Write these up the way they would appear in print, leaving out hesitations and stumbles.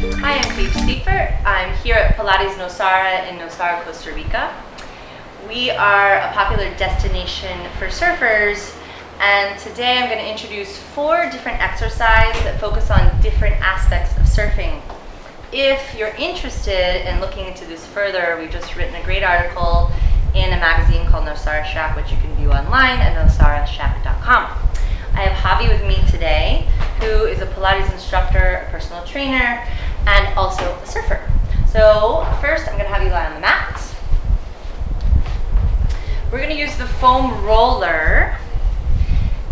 Hi, I'm Paige Seifert. I'm here at Pilates Nosara in Nosara, Costa Rica. We are a popular destination for surfers, and today I'm going to introduce 4 different exercises that focus on different aspects of surfing. If you're interested in looking into this further, we've just written a great article in a magazine called Nosara Shack, which you can view online at nosarashack.com. I have Javi with me today, who is a Pilates instructor, a personal trainer, and also a surfer. So first, I'm going to have you lie on the mat. We're going to use the foam roller.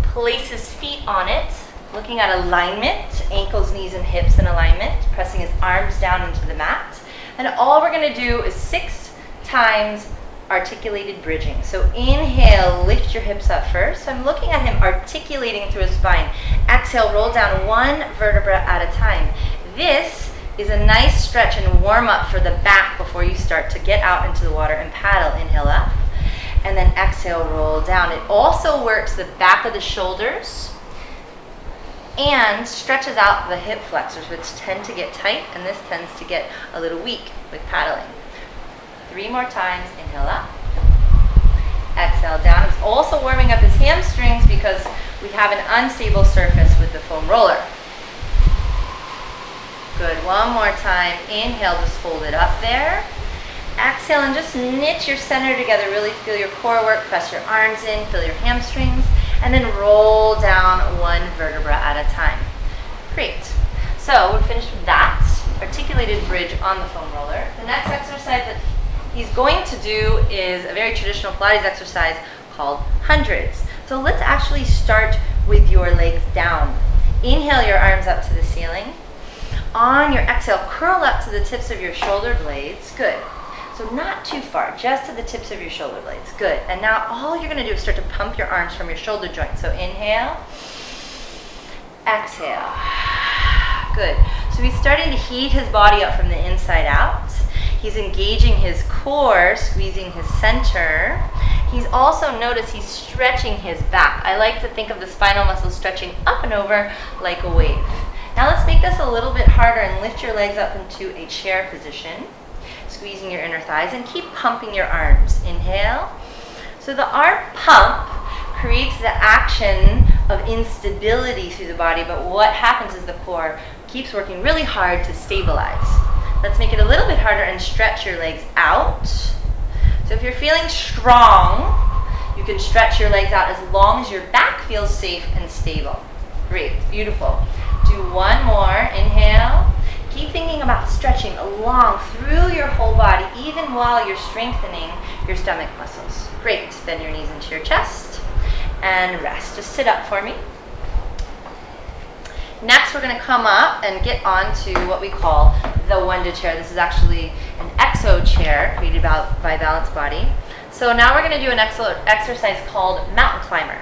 Place his feet on it, looking at alignment, ankles, knees, and hips in alignment, pressing his arms down into the mat. And all we're going to do is 6 times articulated bridging. So inhale, lift your hips up first. So I'm looking at him articulating through his spine. Exhale, roll down 1 vertebra at a time. This is a nice stretch and warm up for the back before you start to get out into the water and paddle. Inhale up, and then exhale, roll down. It also works the back of the shoulders and stretches out the hip flexors, which tend to get tight, and this tends to get a little weak with paddling. 3 more times. Inhale up, exhale down. It's also warming up his hamstrings because we have an unstable surface with the foam roller. Good, 1 more time. Inhale, just hold it up there. Exhale and just knit your center together. Really feel your core work, press your arms in, feel your hamstrings, and then roll down 1 vertebra at a time. Great. So we're finished with that articulated bridge on the foam roller. The next exercise that he's going to do is a very traditional Pilates exercise called hundreds. So let's actually start with your legs down. Inhale your arms up to the ceiling. On your exhale, curl up to the tips of your shoulder blades. Good. So not too far, just to the tips of your shoulder blades. Good. And now all you're going to do is start to pump your arms from your shoulder joints. So inhale, exhale. Good. So he's starting to heat his body up from the inside out. He's engaging his core, squeezing his center. He's also, notice he's stretching his back. I like to think of the spinal muscles stretching up and over like a wave. Now let's make this a little bit harder and lift your legs up into a chair position, squeezing your inner thighs, and keep pumping your arms. Inhale. So the arm pump creates the action of instability through the body, but what happens is the core keeps working really hard to stabilize. Let's make it a little bit harder and stretch your legs out. So if you're feeling strong, you can stretch your legs out as long as your back feels safe and stable. Great, beautiful. Do 1 more, inhale. Keep thinking about stretching along through your whole body, even while you're strengthening your stomach muscles. Great, bend your knees into your chest and rest. Just sit up for me. Next, we're going to come up and get onto what we call the Wunda chair. This is actually an exo chair created by Balance Body. So now we're going to do an exercise called mountain climber.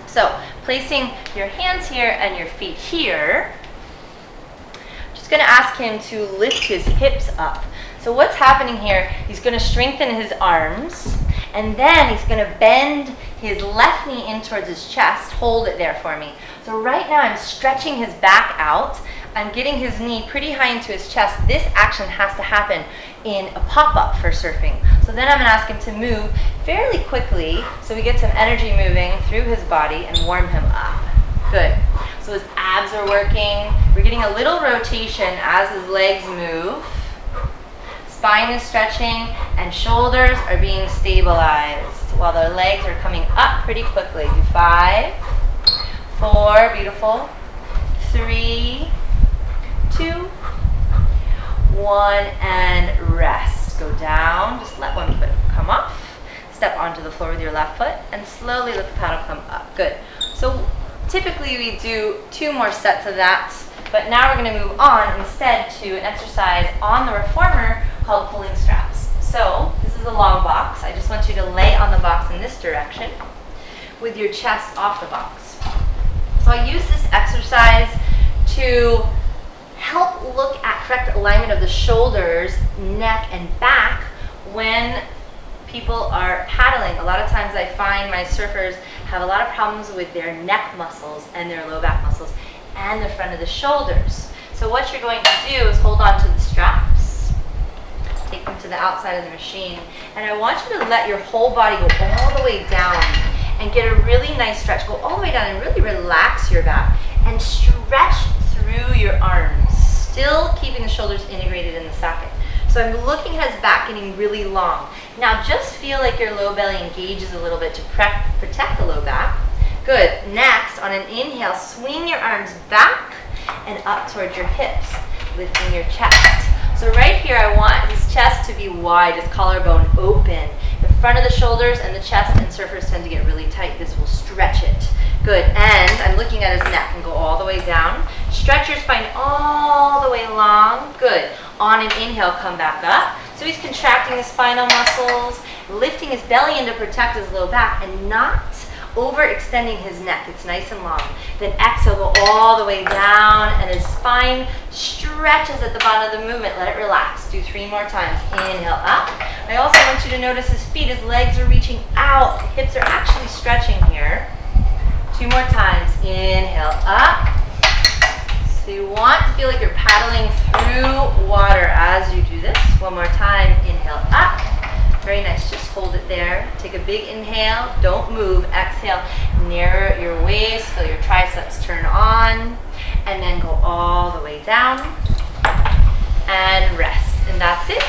So placing your hands here and your feet here, just going to ask him to lift his hips up. So what's happening here, he's going to strengthen his arms, and then he's going to bend his left knee in towards his chest. Hold it there for me. So right now I'm stretching his back out. I'm getting his knee pretty high into his chest. This action has to happen in a pop-up for surfing. So then I'm going to ask him to move fairly quickly so we get some energy moving through his body and warm him up. Good. So his abs are working. We're getting a little rotation as his legs move. Spine is stretching and shoulders are being stabilized while the legs are coming up pretty quickly. Do 5, 4, beautiful, 3, 2, 1, and rest. Go down, just let one foot come off. Step onto the floor with your left foot and slowly let the paddle come up. Good. So typically we do 2 more sets of that, but now we're going to move on instead to an exercise on the reformer called pulling straps. So this is a long box. I just want you to lay on the box in this direction with your chest off the box. So I use this exercise to help look at correct alignment of the shoulders, neck, and back when people are paddling. A lot of times I find my surfers have a lot of problems with their neck muscles and their low back muscles and the front of the shoulders. So what you're going to do is hold on to the straps, take them to the outside of the machine, and I want you to let your whole body go all the way down and get a really nice stretch. Go all the way down and really relax your back and stretch through your arms, still keeping the shoulders integrated in the socket. So I'm looking at his back getting really long. Now just feel like your low belly engages a little bit to protect the low back. Good. Next, on an inhale, swing your arms back and up towards your hips, lifting your chest. So right here, I want his chest to be wide, his collarbone open. The front of the shoulders and the chest and surfers tend to get really tight. This will stretch it. Good. And I'm looking at his neck and go all the way down. Stretch your spine all the way long. Good. On an inhale, come back up. So he's contracting his spinal muscles, lifting his belly in to protect his low back and not overextending his neck. It's nice and long. Then exhale, go all the way down and his spine stretches at the bottom of the movement. Let it relax. Do 3 more times. Inhale up. I also want you to notice his feet. His legs are reaching out. The hips are actually stretching here. 2 more times. Inhale up. So you want to feel like you're paddling through water as you do this. 1 more time. Inhale up. Very nice. Just hold it there. Take a big inhale. Don't move. Exhale. Narrow your waist. Feel your triceps turn on. And then go all the way down. And rest. And that's it.